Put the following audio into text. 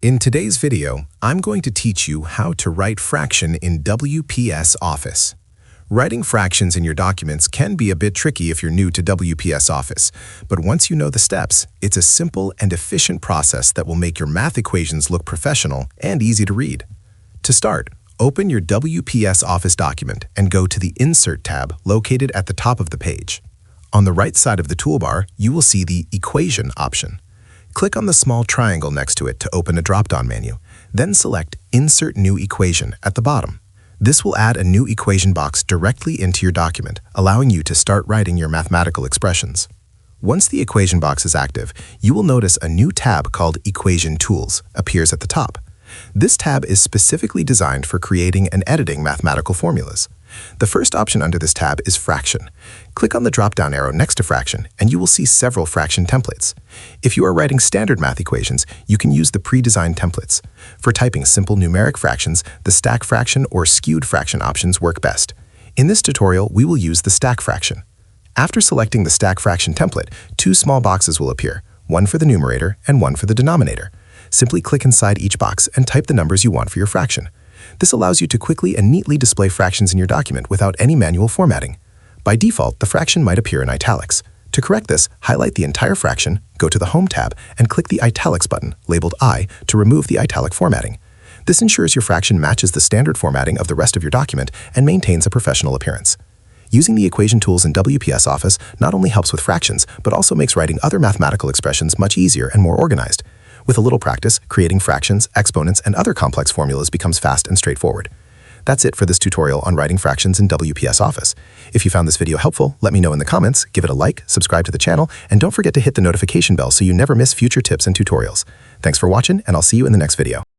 In today's video, I'm going to teach you how to write fraction in WPS Office. Writing fractions in your documents can be a bit tricky if you're new to WPS Office, but once you know the steps, it's a simple and efficient process that will make your math equations look professional and easy to read. To start, open your WPS Office document and go to the Insert tab located at the top of the page. On the right side of the toolbar, you will see the Equation option. Click on the small triangle next to it to open a drop-down menu, then select Insert New Equation at the bottom. This will add a new equation box directly into your document, allowing you to start writing your mathematical expressions. Once the equation box is active, you will notice a new tab called Equation Tools appears at the top. This tab is specifically designed for creating and editing mathematical formulas. The first option under this tab is fraction. Click on the drop-down arrow next to fraction, and you will see several fraction templates. If you are writing standard math equations, you can use the pre-designed templates. For typing simple numeric fractions, the stack fraction or skewed fraction options work best. In this tutorial, we will use the stack fraction. After selecting the stack fraction template, two small boxes will appear, one for the numerator and one for the denominator. Simply click inside each box and type the numbers you want for your fraction. This allows you to quickly and neatly display fractions in your document without any manual formatting. By default, the fraction might appear in italics. To correct this, highlight the entire fraction, go to the Home tab, and click the Italics button, labeled I, to remove the italic formatting. This ensures your fraction matches the standard formatting of the rest of your document and maintains a professional appearance. Using the equation tools in WPS Office not only helps with fractions, but also makes writing other mathematical expressions much easier and more organized. With a little practice, creating fractions, exponents, and other complex formulas becomes fast and straightforward. That's it for this tutorial on writing fractions in WPS Office. If you found this video helpful, let me know in the comments, give it a like, subscribe to the channel, and don't forget to hit the notification bell so you never miss future tips and tutorials. Thanks for watching, and I'll see you in the next video.